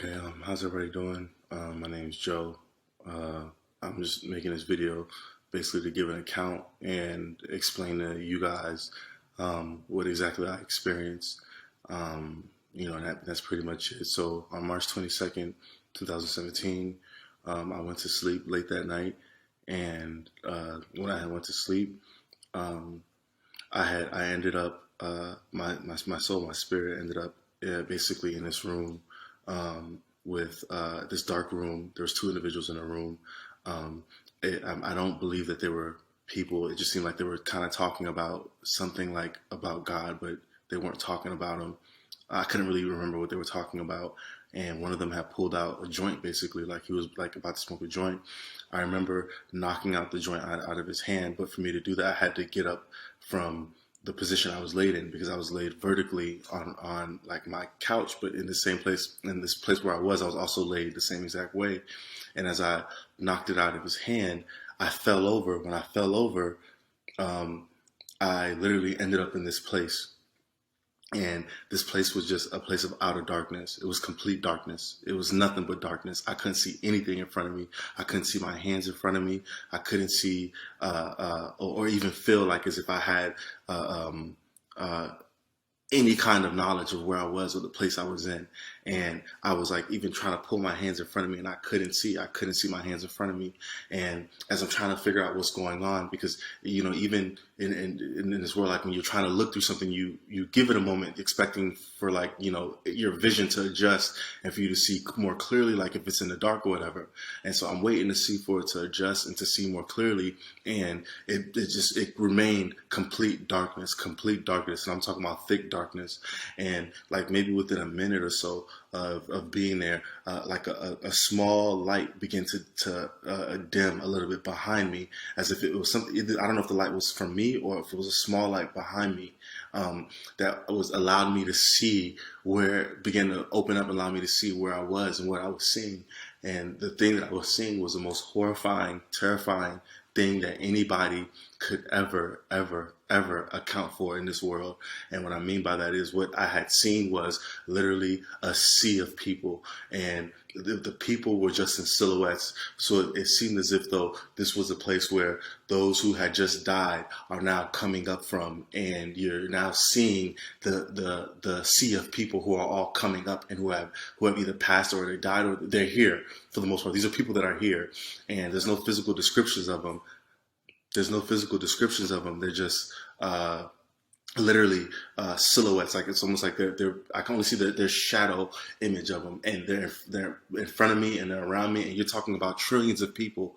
Okay, how's everybody doing? My name's Joe. I'm just making this video basically to give an account and explain to you guys what exactly I experienced. And that's pretty much it. So on March 22nd, 2017, I went to sleep late that night, and when I went to sleep, um, I ended up my soul, my spirit ended up basically in this room with this dark room. There was two individuals in a room. Um, I don't believe that they were people. It just seemed like they were kind of talking about something like about God, but they weren't talking about him. I couldn't really remember what they were talking about. And one of them had pulled out a joint, basically, like he was like about to smoke a joint. I remember knocking out the joint out of his hand, but for me to do that, I had to get up from the position I was laid in, because I was laid vertically on like my couch, but in the same place, in this place where I was also laid the same exact way. And as I knocked it out of his hand, I fell over. When I fell over, um, I literally ended up in this place. And this place was just a place of outer darkness. It was complete darkness. It was nothing but darkness. I couldn't see anything in front of me. I couldn't see my hands in front of me. I couldn't see or even feel like as if I had uh, um, uh, any kind of knowledge of where I was or the place I was in. And I was like even trying to pull my hands in front of me, and I couldn't see my hands in front of me. And as I'm trying to figure out what's going on, because even in this world, like when you're trying to look through something, you give it a moment expecting for like your vision to adjust and for you to see more clearly, like if it's in the dark or whatever. And so I'm waiting to see for it to adjust and to see more clearly. And it remained complete darkness. And I'm talking about thick darkness. And like maybe within a minute or so of being there, like a small light began to dim a little bit behind me, as if it was something. I don't know if the light was from me or if it was a small light behind me, that was allowed me to see where, began to open up, allow me to see where I was and what I was seeing. And the thing that I was seeing was the most horrifying, terrifying thing that anybody could ever account for in this world. And what I mean by that is, what I had seen was literally a sea of people, and the people were just in silhouettes. So it seemed as if though this was a place where those who had just died are now coming up from, and you're now seeing the sea of people who are all coming up, and who have either passed or they died or they're here for the most part. These are people that are here, and there's no physical descriptions of them. They're just literally silhouettes. Like it's almost like they're I can only see their shadow image of them, and they're in front of me and they're around me. And you're talking about trillions of people,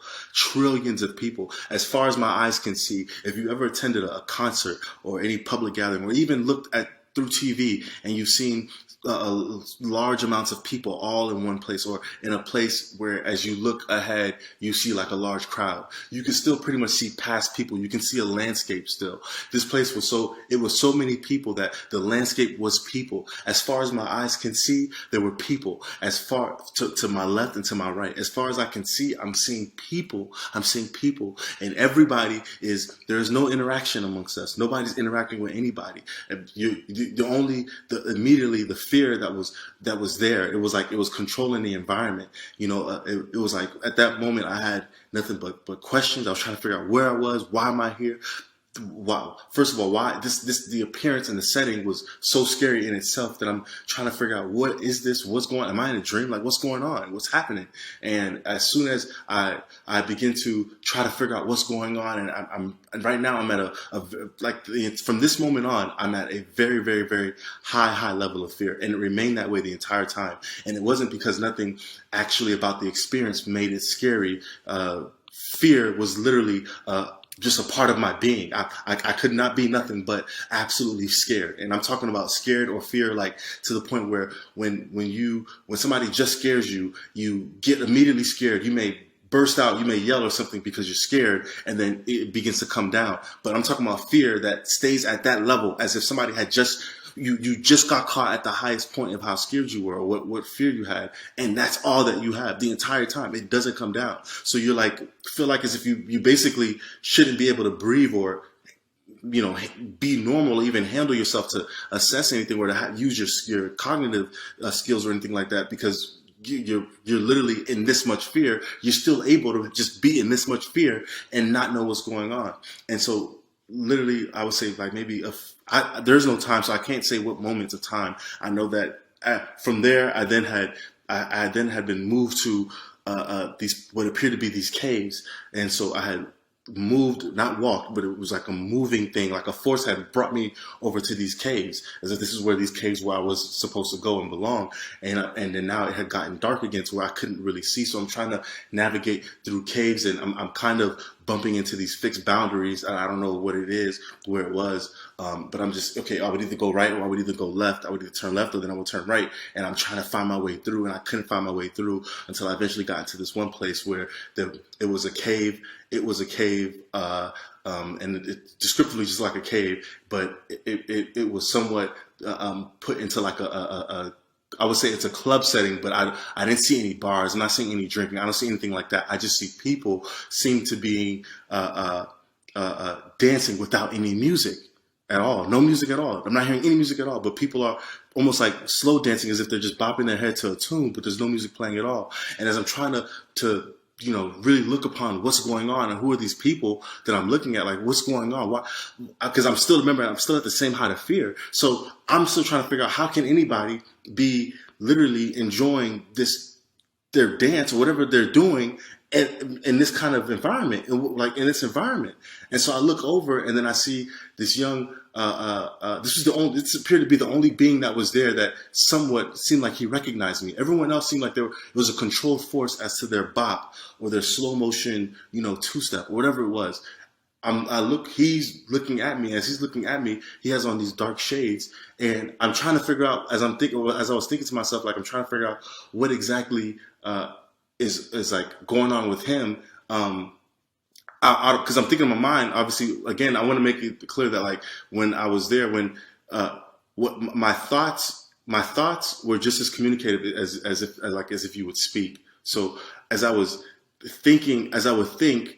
as far as my eyes can see. If you ever attended a concert or any public gathering, or even looked at through TV, and you've seen large amounts of people all in one place, or in a place where as you look ahead you see like a large crowd, you can still pretty much see past people. You can see a landscape still. This place was so many people that the landscape was people. As far as my eyes can see, there were people. As far to my left and to my right, as far as I can see, I'm seeing people. And everybody there is no interaction amongst us. Nobody's interacting with anybody. And immediately the fear that was there, it was like it was controlling the environment. It was like at that moment I had nothing but questions. I was trying to figure out where I was. Why am I here? Wow. First of all, why the appearance and the setting was so scary in itself, that I'm trying to figure out, what is this? What's going on? Am I in a dream? Like, what's going on? What's happening? And as soon as I begin to try to figure out what's going on, and and right now I'm at from this moment on, I'm at a very, very, very high level of fear, and it remained that way the entire time. And it wasn't because nothing actually about the experience made it scary. Fear was literally just a part of my being. I could not be nothing but absolutely scared. And I'm talking about scared or fear, like to the point where when somebody just scares you, you get immediately scared. You may burst out, you may yell or something because you're scared, and then it begins to come down. But I'm talking about fear that stays at that level, as if somebody had you just got caught at the highest point of how scared you were, or what fear you had, and that's all that you have the entire time. It doesn't come down. So you're like, feel like as if you basically shouldn't be able to breathe, or be normal, even handle yourself, to assess anything, or to use your cognitive skills or anything like that, because you're literally in this much fear, you're still able to just be in this much fear and not know what's going on. And so literally I would say like maybe there's no time, so I can't say what moments of time. I know that from there I then had been moved to these what appeared to be these caves, and so I had moved, not walked, but it was like a moving thing, like a force had brought me over to these caves, as if this is where these caves where I was supposed to go and belong. And then now it had gotten dark again to where I couldn't really see. So I'm trying to navigate through caves, and I'm kind of bumping into these fixed boundaries. I don't know what it is, where it was, but I'm just, okay, I would either go right or I would either go left. I would either turn left or then I would turn right. And I'm trying to find my way through, and I couldn't find my way through until I eventually got into this one place where it was a cave. It was a cave, and it descriptively just like a cave, but it was somewhat put into like I would say it's a club setting, but I didn't see any bars. I'm not seeing any drinking. I don't see anything like that. I just see people seem to be dancing without any music at all. No music at all. I'm not hearing any music at all, but people are almost like slow dancing as if they're just bopping their head to a tune, but there's no music playing at all. And as I'm trying to really look upon what's going on and who are these people that I'm looking at, like what's going on? Why? Because I'm still at the same height of fear. So I'm still trying to figure out how can anybody be literally enjoying their dance or whatever they're doing in this kind of environment, like in this environment. And so I look over and then I see this young, this appeared to be the only being that was there that somewhat seemed like he recognized me. Everyone else seemed like it was a controlled force as to their bop or their slow motion, two-step or whatever it was. He's looking at me. As he's looking at me, he has on these dark shades, and I'm trying to figure out, as I was thinking to myself, like I'm trying to figure out what exactly is like going on with him. Because I'm thinking in my mind, obviously, again, I want to make it clear that like when I was there, when what my thoughts were just as communicative as if you would speak. So as I would think,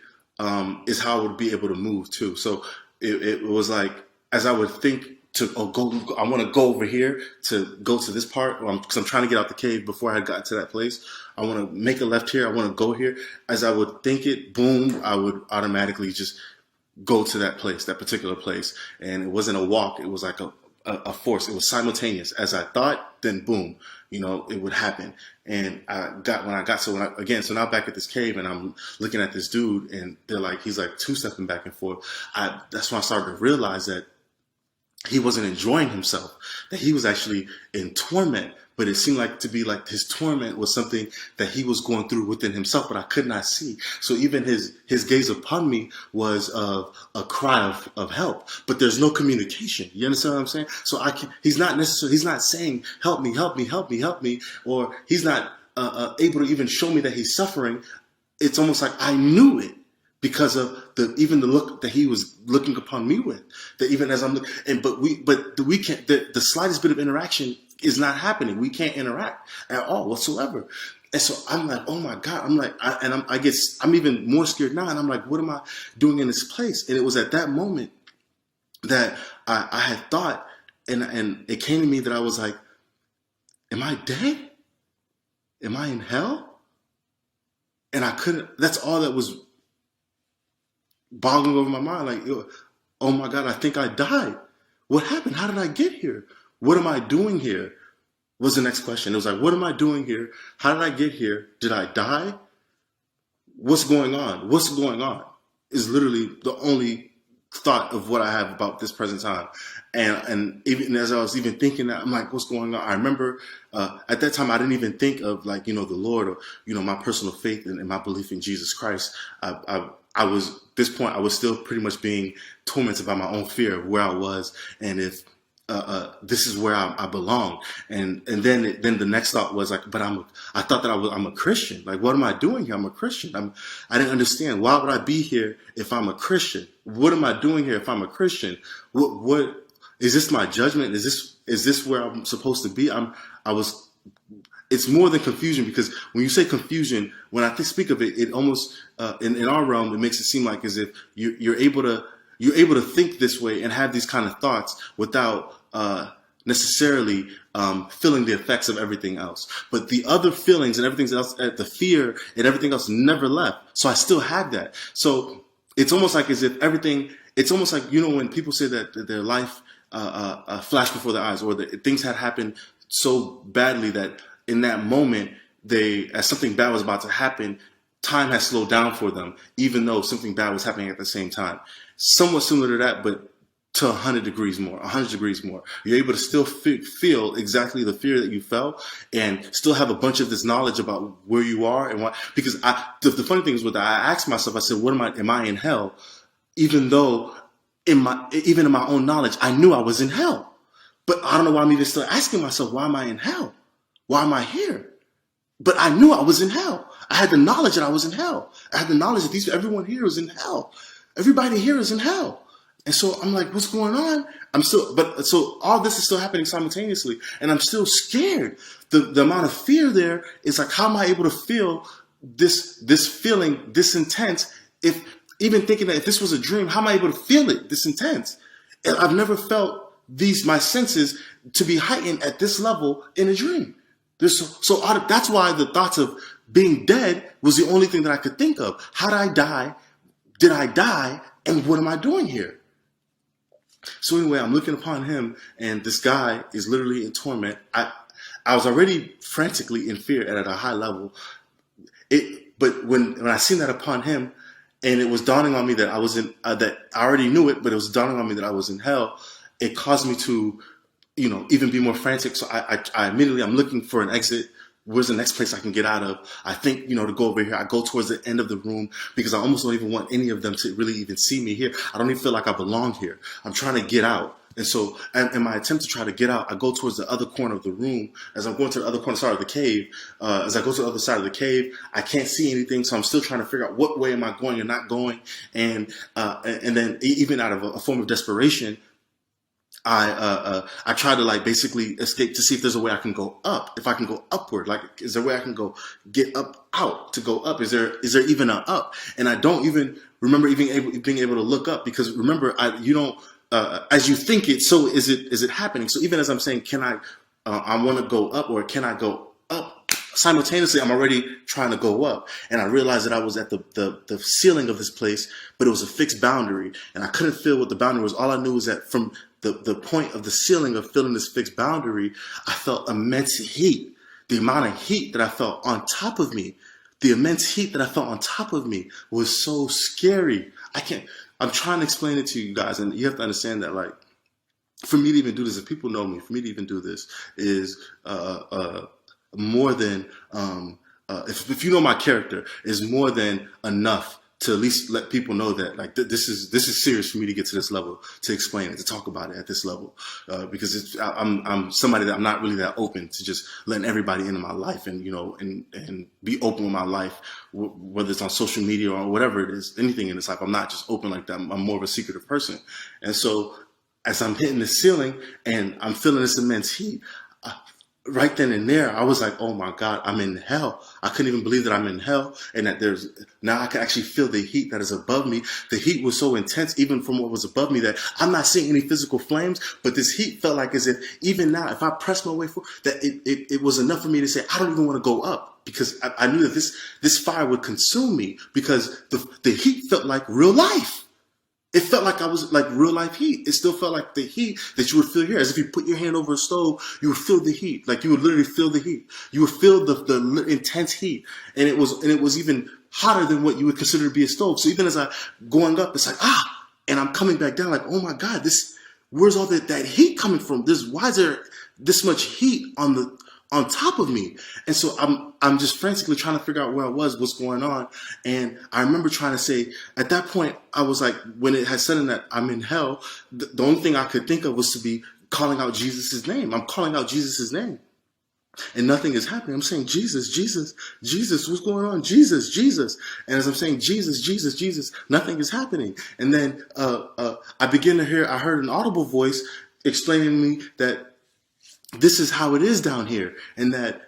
is how I would be able to move too. So it was like, as I would think I want to go over here to go to this part, because I'm trying to get out the cave before I had gotten to that place. I want to make a left here. I want to go here. As I would think it, boom, I would automatically just go to that place, that particular place. And it wasn't a walk. It was like a force. It was simultaneous. As I thought, then boom, it would happen. And so now back at this cave, and I'm looking at this dude, and he's like two-stepping back and forth. That's when I started to realize that he wasn't enjoying himself, that he was actually in torment. But it seemed like to be like his torment was something that he was going through within himself, but I could not see. So even his gaze upon me was of a cry of help, but there's no communication. You understand what I'm saying? So he's not saying, help me, help me, help me, help me, or he's not able to even show me that he's suffering. It's almost like I knew it, because of even the look that he was looking upon me with. That even as I'm looking, but we can't. The slightest bit of interaction is not happening. We can't interact at all whatsoever. And so I'm like, oh my God. I'm like, I'm even more scared now. And I'm like, what am I doing in this place? And it was at that moment that I had thought, and it came to me that I was like, am I dead? Am I in hell? And I couldn't. That's all that was boggling over my mind, like, oh my God, I think I died. What happened? How did I get here? What am I doing here? Was the next question. It was like, what am I doing here? How did I get here? Did I die? What's going on? What's going on? Is literally the only thought of what I have about this present time. And even as I was even thinking that, I'm like, what's going on? I remember at that time, I didn't even think of like, the Lord, or, my personal faith and my belief in Jesus Christ. I was, this point, I was still pretty much being tormented by my own fear of where I was, and if this is where I belong. And then the next thought was like, but I thought that I'm a Christian. Like, what am I doing here? I'm a Christian. I didn't understand. Why would I be here if I'm a Christian? What am I doing here if I'm a Christian? What is this my judgment? Is this where I'm supposed to be? It's more than confusion, because when you say confusion, when I speak of it, it almost in our realm, it makes it seem like as if you're able to think this way and have these kind of thoughts without necessarily feeling the effects of everything else. But the other feelings and everything else, the fear and everything else never left. So I still had that. So it's almost like as if everything, it's almost like, you know, when people say that their life flashed before their eyes, or that things had happened so badly that in that moment, as something bad was about to happen, time has slowed down for them, even though something bad was happening at the same time. Somewhat similar to that, but to 100 degrees more, 100 degrees more. You're able to still feel exactly the fear that you felt, and still have a bunch of this knowledge about where you are and why. Because the funny thing is, I asked myself, I said, am I in hell? Even though even in my own knowledge, I knew I was in hell. But I don't know why I'm even still asking myself, why am I in hell? Why am I here? But I knew I was in hell. I had the knowledge that I was in hell. I had the knowledge that everyone here is in hell. Everybody here is in hell. And so I'm like, what's going on? So all this is still happening simultaneously, and I'm still scared. The amount of fear there is like, how am I able to feel this feeling this intense? If even thinking that if this was a dream, how am I able to feel it this intense? And I've never felt my senses to be heightened at this level in a dream. So that's why the thoughts of being dead was the only thing that I could think of. How did I die? Did I die? And what am I doing here? So anyway, I'm looking upon him, and this guy is literally in torment. I was already frantically in fear and at a high level. But when I seen that upon him, and it was dawning on me that I was that I already knew it, but it was dawning on me that I was in hell. It caused me to, even be more frantic. So I immediately, I'm looking for an exit. Where's the next place I can get out of? I think, to go over here. I go towards the end of the room because I almost don't even want any of them to really even see me here. I don't even feel like I belong here. I'm trying to get out. And so in my attempt to try to get out, I go towards the other corner of the room. As I'm going to the other corner side of the cave, as I go to the other side of the cave, I can't see anything. So I'm still trying to figure out what way am I going and not going. And then even out of a form of desperation, I try to basically escape to see if there's a way I can go up. If I can go upward, is there a way I can get up out to go up? Is there even an up? And I don't even remember being able to look up, because remember, you don't, as you think it, so is it happening? So even as I'm saying, I want to go up, or can I go up? Simultaneously, I'm already trying to go up, and I realized that I was at the ceiling of this place, but it was a fixed boundary, and I couldn't feel what the boundary was. All I knew was that from the point of the ceiling of feeling this fixed boundary, I felt immense heat. The amount of heat that I felt on top of me, the immense heat that I felt on top of me was so scary. I'm trying to explain it to you guys, and you have to understand that, for me to even do this, if people know me, for me to even do this is more than, if you know my character, is more than enough to at least let people know that this is serious for me to get to this level, to explain it, to talk about it at this level, because I'm somebody that I'm not really that open to just letting everybody into my life, and and be open with my life, whether it's on social media or whatever it is, anything in this life. I'm not just open like that. I'm more of a secretive person. And so as I'm hitting the ceiling and I'm feeling this immense heat, right then and there, I was like, oh my God, I'm in hell. I couldn't even believe that I'm in hell, and that now I can actually feel the heat that is above me. The heat was so intense, even from what was above me, that I'm not seeing any physical flames, but this heat felt like as if even now, if I press my way forward, that it was enough for me to say, I don't even want to go up, because I knew that this fire would consume me, because the heat felt like real life. It felt like I was like real life heat. It still felt like the heat that you would feel here. As if you put your hand over a stove, you would feel the heat. You would literally feel the heat. You would feel the intense heat. And it was even hotter than what you would consider to be a stove. So even as I'm going up, it's like, and I'm coming back down, oh my God, where's all that heat coming from? Why is there this much heat on top of me? And so I'm just frantically trying to figure out where I was, what's going on. And I remember trying to say, at that point, I was like, when it had said that I'm in hell, the only thing I could think of was to be calling out Jesus' name. I'm calling out Jesus' name, and nothing is happening. I'm saying, Jesus, Jesus, Jesus, what's going on? Jesus, Jesus. And as I'm saying, Jesus, Jesus, Jesus, nothing is happening. And then I heard an audible voice explaining to me that this is how it is down here, and that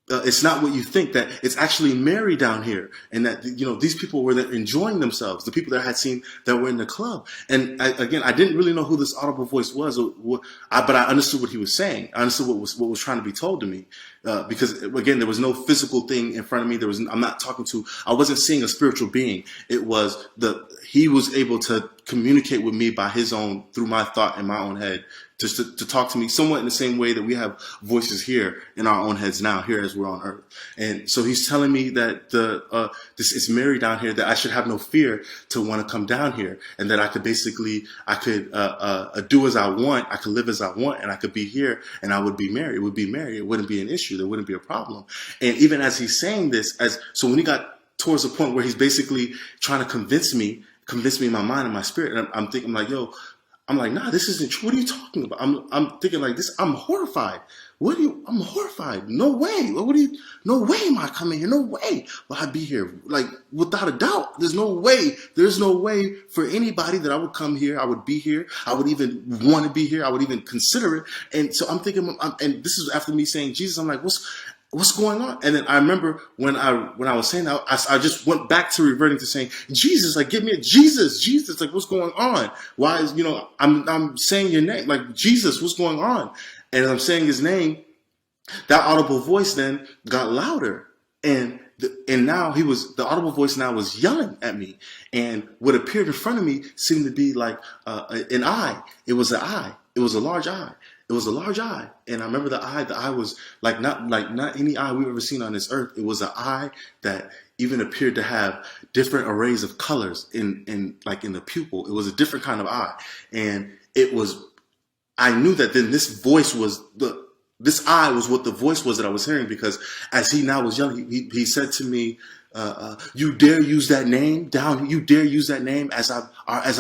it's not what you think, that it's actually Mary down here, and that, you know, these people were enjoying themselves, the people that I had seen that were in the club. And again, I didn't really know who this audible voice was, but I understood what he was saying. I understood what was trying to be told to me, because again, there was no physical thing in front of me. I wasn't seeing a spiritual being. It was he was able to communicate with me through my thought in my own head, just to talk to me somewhat in the same way that we have voices here in our own heads now, here as we're on earth. And so he's telling me that this is Mary down here, that I should have no fear to want to come down here, and that I could do as I want, I could live as I want, and I could be here, and I would be Mary. It would be Mary. It wouldn't be an issue. There wouldn't be a problem. And even as he's saying this, so when he got towards the point where he's basically trying to convince me in my mind and my spirit, and I'm thinking like, I'm like, nah, this isn't true. What are you talking about? I'm thinking like this. I'm horrified. I'm horrified. No way. No way am I coming here. No way will I be here. Like, without a doubt, there's no way. There's no way for anybody that I would come here. I would be here. I would even want to be here. I would even consider it. And so I'm thinking, and this is after me saying Jesus, I'm like, what's going on? And then I remember when I was saying that, I just went back to reverting to saying, Jesus, like, give me a Jesus, like, what's going on? Why is, I'm saying your name, like, Jesus, what's going on? And as I'm saying his name, that audible voice then got louder. And now the audible voice now was yelling at me. And what appeared in front of me seemed to be like an eye. It was an eye. It was a large eye. It was a large eye. And I remember the eye was not any eye we've ever seen on this earth. It was an eye that even appeared to have different arrays of colors in the pupil. It was a different kind of eye. And I knew that then this eye was what the voice was that I was hearing, because as he now was yelling, he said to me, you dare use that name down? You dare use that name as I've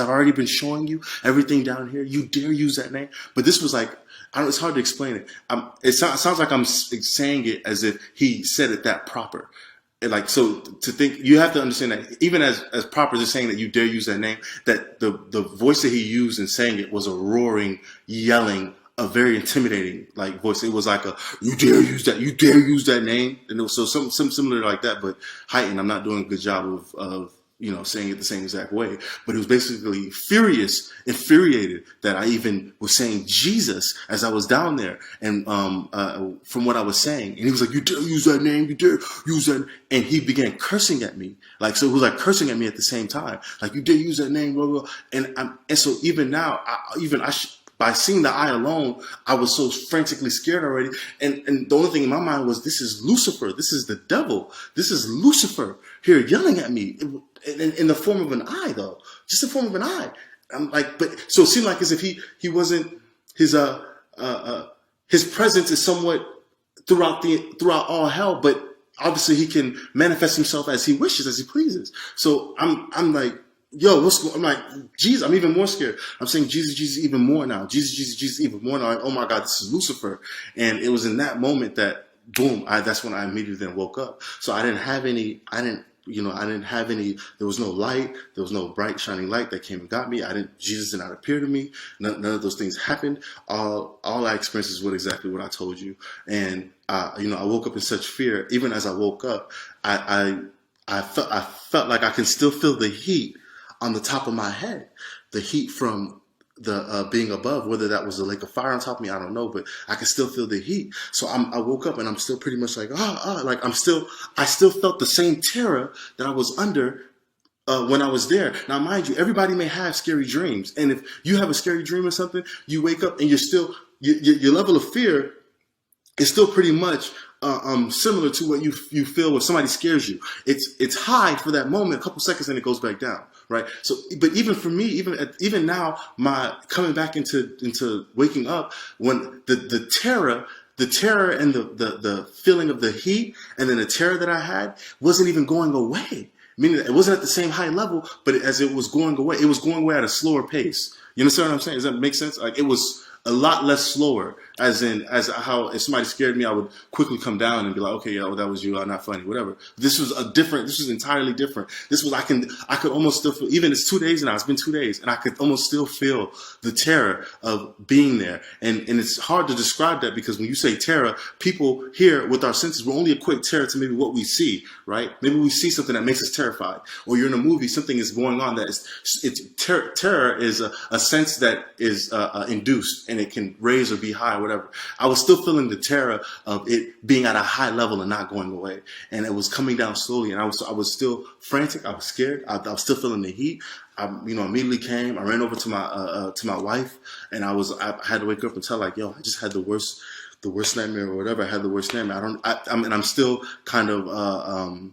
already been showing you everything down here? You dare use that name? But this was like, it's hard to explain it. It sounds like I'm saying it as if he said it that proper. Like, so to think, you have to understand that even as proper as saying that you dare use that name, that the voice that he used in saying it was a roaring, yelling, a very intimidating like voice. It was like you dare use that name. And it was so some similar like that, but heightened. I'm not doing a good job of saying it the same exact way, but it was basically infuriated that I even was saying Jesus as I was down there, and from what I was saying, and he was like, you dare use that name, you dare use that, and he began cursing at me, like, so it was like cursing at me at the same time, like, you dare use that name, blah, blah. And so even now, by seeing the eye alone, I was so frantically scared already. And the only thing in my mind was, this is Lucifer. This is the devil. This is Lucifer here yelling at me in the form of an eye, though. Just the form of an eye. I'm like, but so it seemed like as if he wasn't, his presence is somewhat throughout all hell, but obviously he can manifest himself as he wishes, as he pleases. So I'm like, yo, I'm like, Jesus, I'm even more scared. I'm saying Jesus even more now. Jesus even more now. Like, oh my God, this is Lucifer. And it was in that moment that, boom, that's when I immediately then woke up. So I didn't have any, there was no light. There was no bright shining light that came and got me. Jesus did not appear to me. None of those things happened. All I experienced is exactly what I told you. And, I woke up in such fear. Even as I woke up, I felt like I can still feel the heat on the top of my head, the heat from the being above, whether that was the lake of fire on top of me, I don't know, but I can still feel the heat. So I woke up and I'm still pretty much like, like I still felt the same terror that I was under when I was there. Now, mind you, everybody may have scary dreams. And if you have a scary dream or something, you wake up and you're still, your level of fear is still pretty much similar to what you feel when somebody scares you. It's high for that moment, a couple seconds, and it goes back down, right? So, but even for me, even now, my coming back into waking up, when the terror and the feeling of the heat, and then the terror that I had wasn't even going away. Meaning that it wasn't at the same high level, but as it was going away at a slower pace. You understand what I'm saying? Does that make sense? Like, it was a lot less slower. as how if somebody scared me, I would quickly come down and be like, okay, yeah, well, that was you, not funny, whatever. This was entirely different. This was, I could almost still feel, even it's 2 days now, it's been 2 days, and I could almost still feel the terror of being there. And it's hard to describe that, because when you say terror, people here with our senses, we only equate terror to maybe what we see, right? Maybe we see something that makes us terrified, or you're in a movie, something is going on that terror is a sense that is induced, and it can raise or be high, whatever. I was still feeling the terror of it being at a high level and not going away, and it was coming down slowly, and I was still frantic. I was scared. I was still feeling the heat. I immediately came. I ran over to my wife, and I had to wake up and tell, like, yo, I just had the worst nightmare or whatever. I had the worst nightmare. I'm still kind of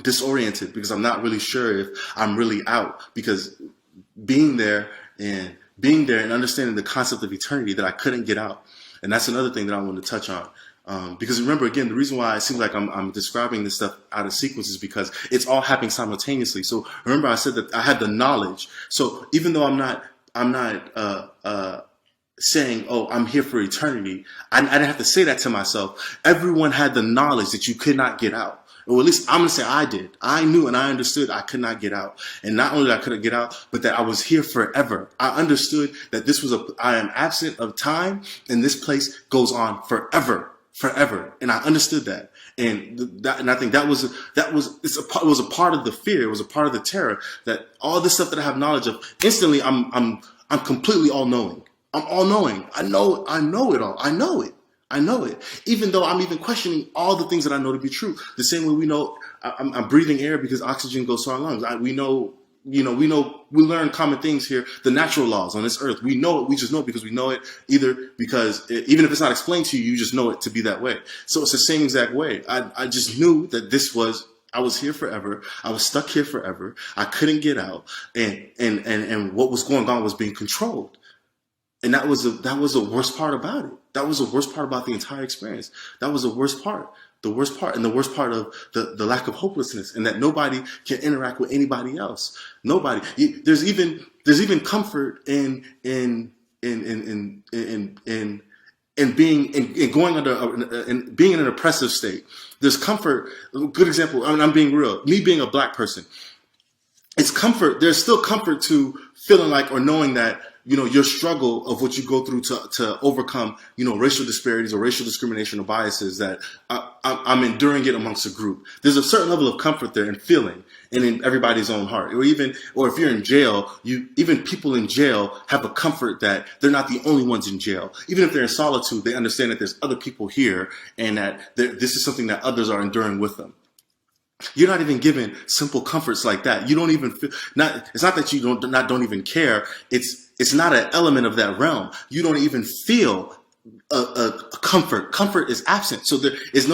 disoriented, because I'm not really sure if I'm really out, because being there and understanding the concept of eternity, that I couldn't get out. And that's another thing that I want to touch on. Because remember, again, the reason why it seems like I'm describing this stuff out of sequence is because it's all happening simultaneously. So remember, I said that I had the knowledge. So even though I'm not saying, oh, I'm here for eternity, I didn't have to say that to myself. Everyone had the knowledge that you could not get out. Or at least I'm going to say I did. I knew and I understood I could not get out. And not only that I couldn't get out, but that I was here forever. I understood that I am absent of time, and this place goes on forever. And I understood that. And I think it was a part of the fear. It was a part of the terror, that all this stuff that I have knowledge of, instantly I'm completely all knowing. I'm all knowing. I know it all. I know it. Even though I'm even questioning all the things that I know to be true. The same way we know I'm breathing air because oxygen goes to our lungs. We learn common things here, the natural laws on this earth. We know it. We just know it because we know it, either because even if it's not explained to you, you just know it to be that way. So it's the same exact way. I just knew that I was here forever. I was stuck here forever. I couldn't get out. And what was going on was being controlled. And that was the worst part about it. That was the worst part about the entire experience. That was the worst part. The worst part, and the worst part of the lack of hopelessness, and that nobody can interact with anybody else. Nobody. There's even comfort in being in an oppressive state. There's comfort. A good example. I'm being real. Me being a black person, it's comfort. There's still comfort to feeling like, or knowing that, your struggle of what you go through to overcome, racial disparities or racial discrimination or biases, that I'm enduring it amongst a group. There's a certain level of comfort there and feeling, and in everybody's own heart. Or if you're in jail, even people in jail have a comfort that they're not the only ones in jail. Even if they're in solitude, they understand that there's other people here, and that this is something that others are enduring with them. You're not even given simple comforts like that. You don't even feel, it's not that you don't even care. It's not an element of that realm. You don't even feel a comfort. Comfort is absent. So there's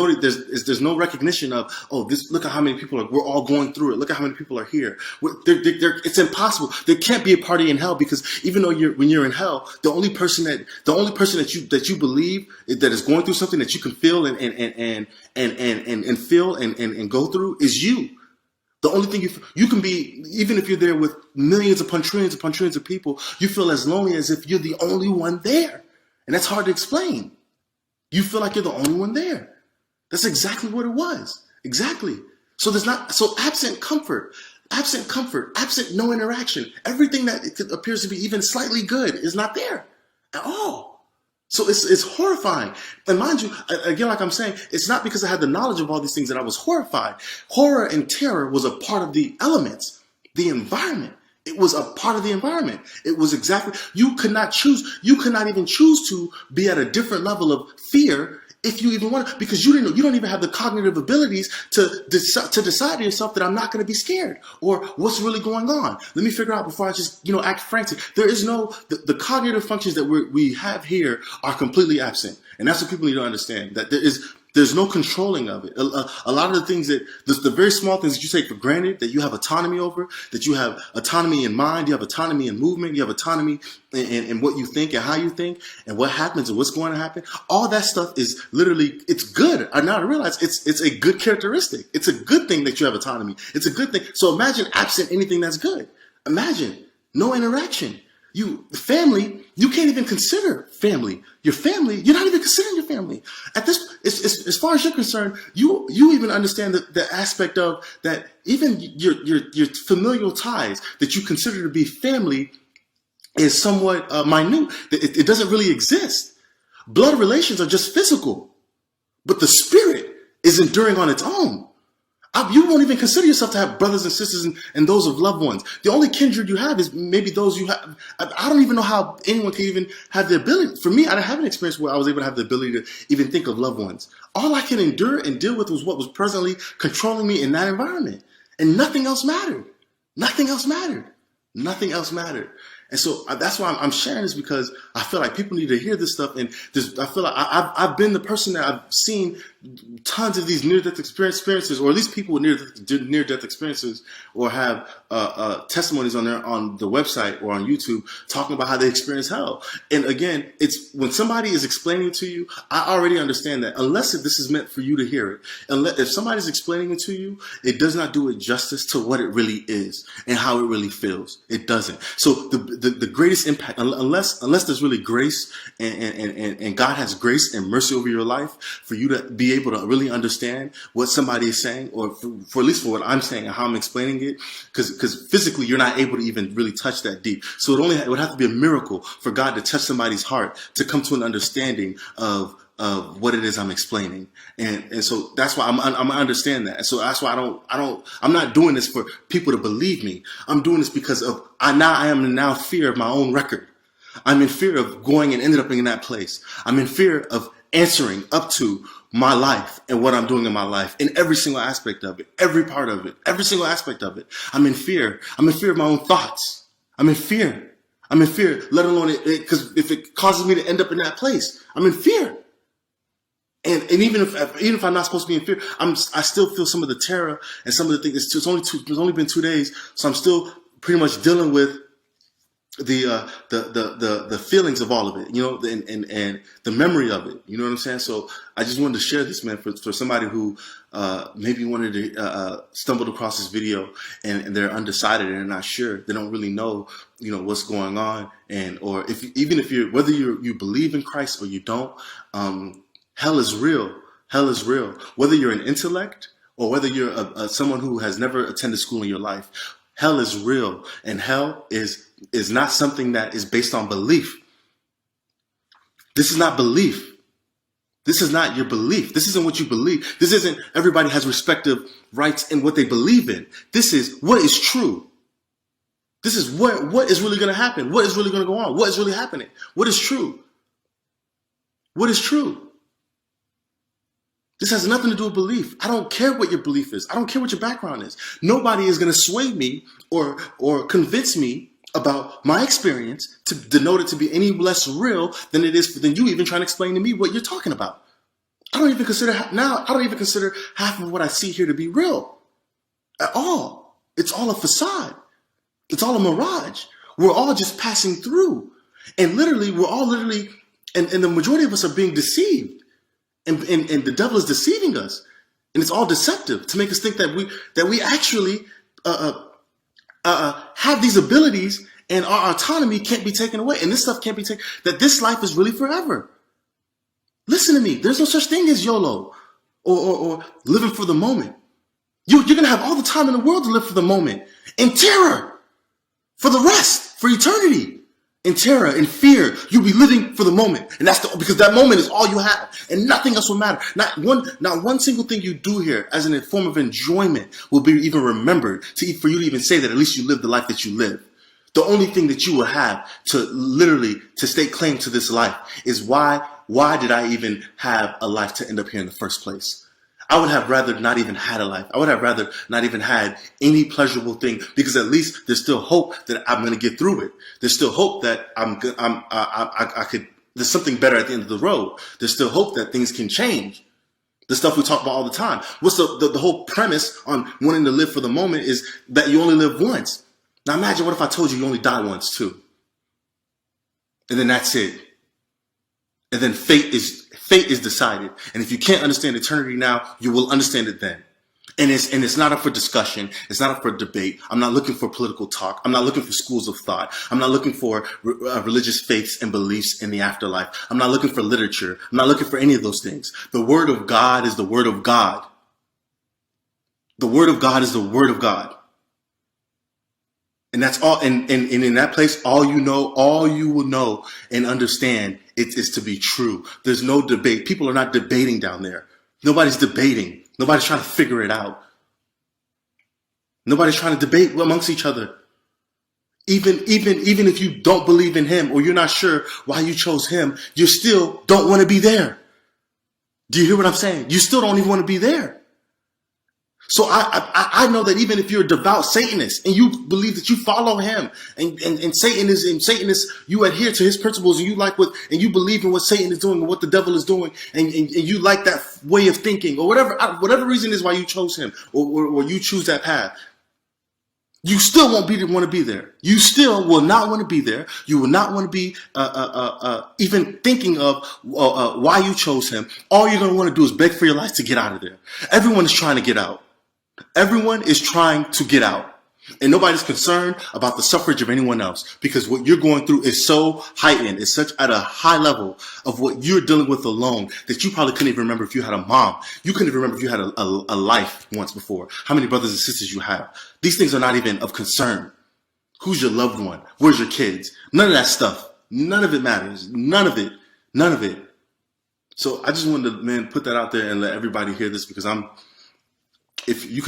no recognition of, look at how many people we're all going through it. Look at how many people are here. It's impossible. There can't be a party in hell, because even though when you're in hell, the only person that you believe that is going through something that you can feel and feel and go through is you. The only thing you can be, even if you're there with millions upon trillions of people, you feel as lonely as if you're the only one there. And that's hard to explain. You feel like you're the only one there. That's exactly what it was. Exactly. So absent comfort, absent no interaction. Everything that appears to be even slightly good is not there at all. So it's horrifying. And mind you, again, like I'm saying, it's not because I had the knowledge of all these things that I was horrified. Horror and terror was a part of the elements, the environment. It was a part of the environment. It was exactly, you could not even choose to be at a different level of fear if you even want to, because you don't even have the cognitive abilities to decide to yourself that I'm not going to be scared, or what's really going on. Let me figure out before I just, act frantic. There is the cognitive functions that we have here are completely absent. And that's what people need to understand, that there's no controlling of it. A lot of the things the very small things that you take for granted, that you have autonomy over, that you have autonomy in mind, you have autonomy in movement, you have autonomy in what you think and how you think and what happens and what's going to happen. All that stuff is literally, it's good. I now realize it's a good characteristic. It's a good thing that you have autonomy. It's a good thing. So imagine absent anything that's good. Imagine no interaction. Family, you can't even consider family. Your family, you're not even considering your family. At this, as far as you're concerned, you even understand the aspect of that even your familial ties that you consider to be family is somewhat minute. It doesn't really exist. Blood relations are just physical, but the spirit is enduring on its own. You won't even consider yourself to have brothers and sisters and those of loved ones. The only kindred you have is maybe those you have. I don't even know how anyone can even have the ability. For me, I didn't have an experience where I was able to have the ability to even think of loved ones. All I could endure and deal with was what was presently controlling me in that environment. And nothing else mattered. Nothing else mattered. Nothing else mattered. And so that's why I'm sharing this, because I feel like people need to hear this stuff. And I feel like I've been the person that I've seen tons of these near-death experiences, or at least people with near-death experiences, or have testimonies on the website or on YouTube talking about how they experience hell. And again, it's when somebody is explaining it to you, I already understand that unless this is meant for you to hear it. If somebody's explaining it to you, it does not do it justice to what it really is and how it really feels. It doesn't. So the greatest impact, unless there's really grace and God has grace and mercy over your life for you to be able to really understand what somebody is saying, or for at least for what I'm saying and how I'm explaining it, because physically you're not able to even really touch that deep. So it would have to be a miracle for God to touch somebody's heart to come to an understanding of what it is I'm explaining. And so that's why I'm understand that. So that's why I'm not doing this for people to believe me. I'm doing this because I am in fear of my own record. I'm in fear of going and ended up in that place. I'm in fear of answering up to my life and what I'm doing in my life in every single aspect of it, every part of it, every single aspect of it. I'm in fear. I'm in fear of my own thoughts. I'm in fear. I'm in fear, let alone because if it causes me to end up in that place, I'm in fear. And even if I'm not supposed to be in fear, I still feel some of the terror and some of the things. It's only been 2 days, so I'm still pretty much dealing with the feelings of all of it, and the memory of it. You know what I'm saying? So I just wanted to share this, man, for somebody who maybe wanted to stumbled across this video and they're undecided and they're not sure. They don't really know, what's going on, or whether you believe in Christ or you don't. Hell is real. Hell is real. Whether you're an intellect or whether you're someone who has never attended school in your life, hell is real. And hell is not something that is based on belief. This is not belief. This is not your belief. This isn't what you believe. This isn't everybody has respective rights in what they believe in. This is what is true. This is what is really going to happen. What is really going to go on? What is really happening? What is true? What is true? This has nothing to do with belief. I don't care what your belief is. I don't care what your background is. Nobody is going to sway me or convince me about my experience to denote it to be any less real than you even trying to explain to me what you're talking about. I don't even consider half of what I see here to be real at all. It's all a facade. It's all a mirage. We're all just passing through. And and the majority of us are being deceived. And the devil is deceiving us, and it's all deceptive to make us think that we actually have these abilities, and our autonomy can't be taken away, and this stuff can't be taken. That this life is really forever. Listen to me. There's no such thing as YOLO or living for the moment. You're gonna have all the time in the world to live for the moment, in terror, for the rest, for eternity. In terror, in fear, you'll be living for the moment. And because that moment is all you have. And nothing else will matter. Not one single thing you do here as a form of enjoyment will be even remembered for you to even say that at least you lived the life that you live. The only thing that you will have to stake claim to this life is why did I even have a life to end up here in the first place? I would have rather not even had a life. I would have rather not even had any pleasurable thing, because at least there's still hope that I'm going to get through it. There's still hope that there's something better at the end of the road. There's still hope that things can change. The stuff we talk about all the time. What's the whole premise on wanting to live for the moment is that you only live once. Now imagine, what if I told you only die once too? And then that's it. And then fate is decided. And if you can't understand eternity now, you will understand it then. And it's not up for discussion. It's not up for debate. I'm not looking for political talk. I'm not looking for schools of thought. I'm not looking for religious faiths and beliefs in the afterlife. I'm not looking for literature. I'm not looking for any of those things. The Word of God is the Word of God. The Word of God is the Word of God. And that's all. And in that place, all you will know and understand it is to be true. There's no debate. People are not debating down there. Nobody's debating. Nobody's trying to figure it out. Nobody's trying to debate amongst each other. Even if you don't believe in him or you're not sure why you chose him, you still don't want to be there. Do you hear what I'm saying? You still don't even want to be there. So I know that even if you're a devout Satanist and you believe that you follow him and Satan is you adhere to his principles and you believe in what Satan is doing and what the devil is doing and you like that way of thinking or whatever reason is why you chose him or you choose that path, you still won't want to be there. You still will not want to be there. You will not want to be even thinking of why you chose him. All you're going to want to do is beg for your life to get out of there. Everyone is trying to get out. Everyone is trying to get out. And nobody's concerned about the suffrage of anyone else because what you're going through is so heightened. It's such at a high level of what you're dealing with alone that you probably couldn't even remember if you had a mom. You couldn't even remember if you had a life once before. How many brothers and sisters you have. These things are not even of concern. Who's your loved one? Where's your kids? None of that stuff. None of it matters. None of it. None of it. So I just wanted to, put that out there and let everybody hear this because if you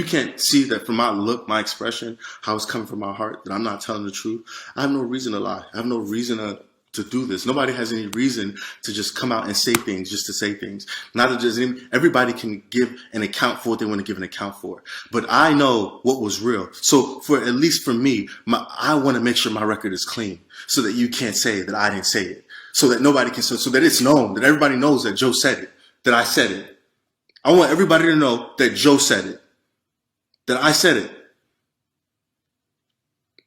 can't see that from my look, my expression, how it's coming from my heart, that I'm not telling the truth, I have no reason to lie. I have no reason to do this. Nobody has any reason to just come out and say things just to say things. Neither does everybody can give an account for what they want to give an account for. But I know what was real. So at least for me, I want to make sure my record is clean so that you can't say that I didn't say it. So that nobody can, so that it's known, that everybody knows that Joe said it, that I said it. I want everybody to know that Joe said it, that I said it.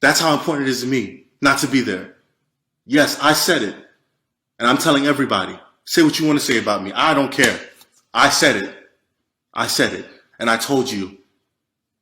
That's how important it is to me not to be there. Yes, I said it. And I'm telling everybody, say what you want to say about me. I don't care. I said it. I said it. And I told you.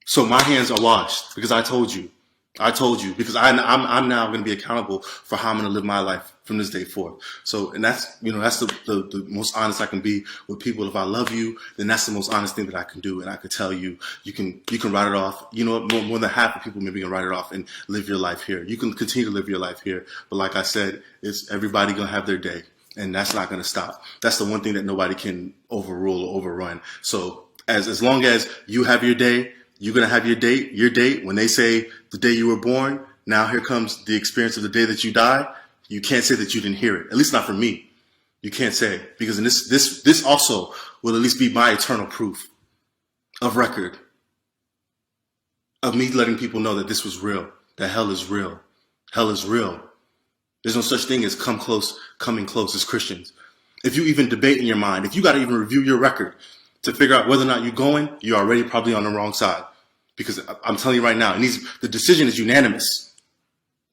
So my hands are washed because I told you. I told you because I'm now going to be accountable for how I'm going to live my life from this day forth. So, and that's the most honest I can be with people. If I love you, then that's the most honest thing that I can do. And I could tell you, you can write it off. You know what? More than half of people maybe can write it off and live your life here. You can continue to live your life here. But like I said, it's everybody going to have their day and that's not going to stop. That's the one thing that nobody can overrule or overrun. So as long as you have your day, you're going to have your date. When they say the day you were born, now here comes the experience of the day that you die. You can't say that you didn't hear it. At least not for me. You can't say, because in this also will at least be my eternal proof of record of me letting people know that this was real, that hell is real. Hell is real. There's no such thing as coming close as Christians. If you even debate in your mind, if you got to even review your record to figure out whether or not you're going, you're already probably on the wrong side. Because I'm telling you right now, the decision is unanimous.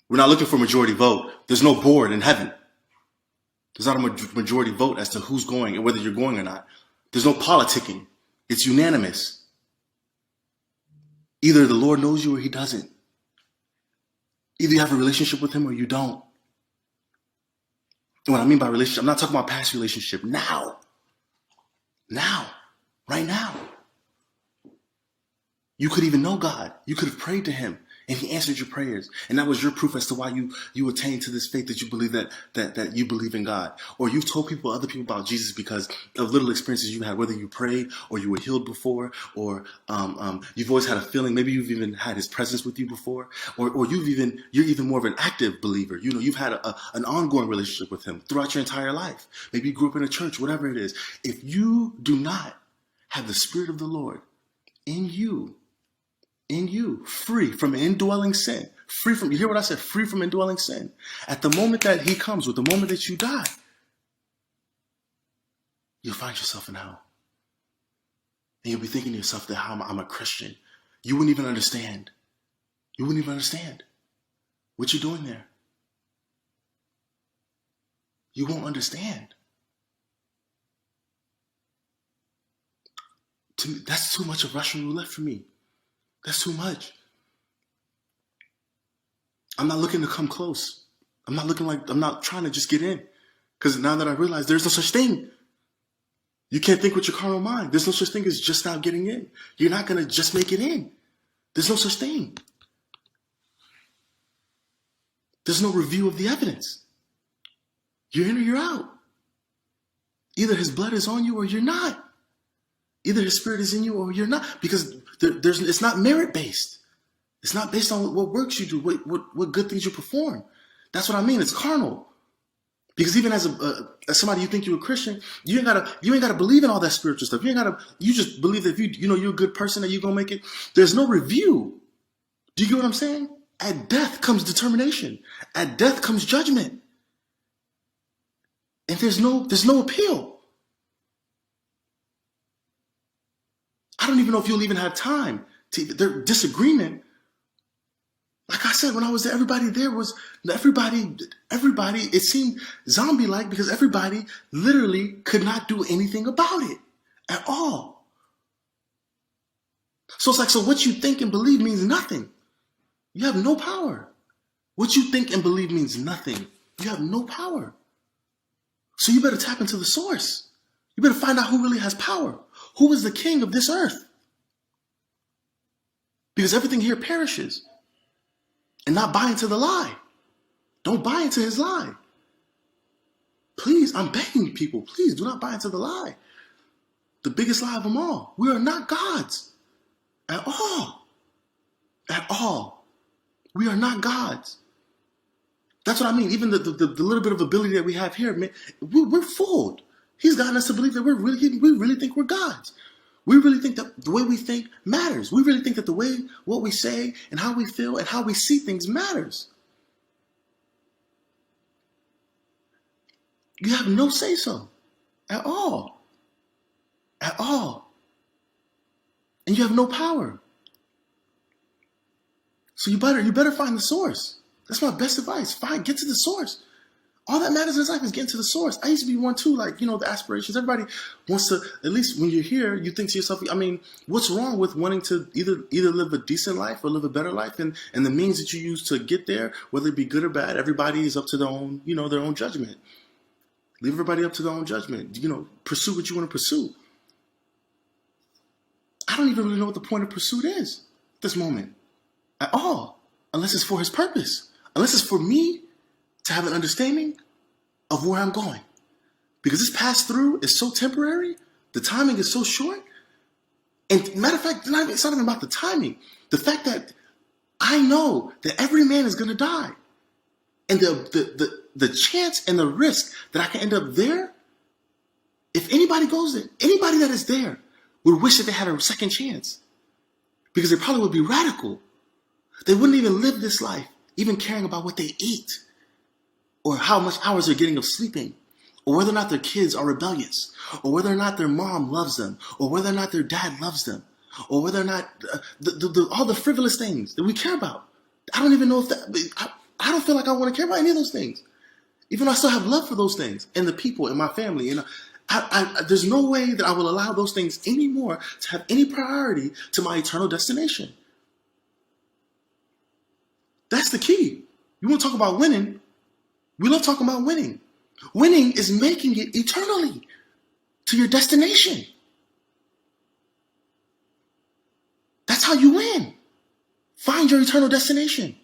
We're not looking for a majority vote. There's no board in heaven. There's not a majority vote as to who's going and whether you're going or not. There's no politicking. It's unanimous. Either the Lord knows you or he doesn't. Either you have a relationship with him or you don't. And what I mean by relationship, I'm not talking about past relationship. Now. Right now. You could even know God. You could have prayed to him and he answered your prayers. And that was your proof as to why you attained to this faith that you believe that you believe in God. Or you've told other people about Jesus because of little experiences you had, whether you prayed or you were healed before, or you've always had a feeling, maybe you've even had his presence with you before, or you're even more of an active believer. You've had an ongoing relationship with him throughout your entire life. Maybe you grew up in a church, whatever it is. If you do not have the Spirit of the Lord in you, free from indwelling sin, you hear what I said, free from indwelling sin. At the moment that he comes, with the moment that you die, you'll find yourself in hell. And you'll be thinking to yourself that I'm a Christian. You wouldn't even understand. You wouldn't even understand what you're doing there. You won't understand. To me, that's too much of Russian roulette for me. That's too much. I'm not looking to come close. I'm not trying to just get in. Because now that I realize there's no such thing. You can't think with your carnal mind. There's no such thing as just now getting in. You're not going to just make it in. There's no such thing. There's no review of the evidence. You're in or you're out. Either his blood is on you or you're not. Either his spirit is in you or you're not. Because it's not merit-based. It's not based on what works you do, what good things you perform. That's what I mean. It's carnal. Because even as somebody you think you're a Christian, you ain't gotta believe in all that spiritual stuff. You just believe that if you're a good person, that you're gonna make it. There's no review. Do you get what I'm saying? At death comes determination. At death comes judgment. And there's no appeal. I don't even know if you'll even have time to their disagreement. Like I said, when I was there, everybody, it seemed zombie-like because everybody literally could not do anything about it at all. So it's like, so what you think and believe means nothing. You have no power. What you think and believe means nothing. You have no power. So you better tap into the source. You better find out who really has power. Who is the king of this earth? Because everything here perishes. And not buy into the lie. Don't buy into his lie. Please, I'm begging people, please do not buy into the lie. The biggest lie of them all. We are not gods. At all. At all. We are not gods. That's what I mean. Even the little bit of ability that we have here, man, we're fooled. He's gotten us to believe that we really think we're gods. We really think that the way we think matters. We really think that the way what we say and how we feel and how we see things matters. You have no say-so at all. At all. And you have no power. So you better find the source. That's my best advice. Get to the source. All that matters in his life is getting to the source. I used to be one too, like, the aspirations. Everybody wants to, at least when you're here, you think to yourself, I mean, what's wrong with wanting to either live a decent life or live a better life? And the means that you use to get there, whether it be good or bad, everybody is up to their own, their own judgment. Leave everybody up to their own judgment. Pursue what you want to pursue. I don't even really know what the point of pursuit is at this moment at all, unless it's for his purpose, unless it's for me to have an understanding of where I'm going. Because this pass through is so temporary, the timing is so short. And matter of fact, it's not even about the timing. The fact that I know that every man is gonna die. And the chance and the risk that I can end up there, if anybody goes there, anybody that is there would wish that they had a second chance. Because they probably would be radical. They wouldn't even live this life, even caring about what they eat, or how much hours they're getting of sleeping, or whether or not their kids are rebellious, or whether or not their mom loves them, or whether or not their dad loves them, or whether or not all the frivolous things that we care about. I don't even know if that, I don't feel like I want to care about any of those things. Even though I still have love for those things and the people in my family. And there's no way that I will allow those things anymore to have any priority to my eternal destination. That's the key. You want to talk about winning? We love talking about winning. Winning is making it eternally to your destination. That's how you win. Find your eternal destination.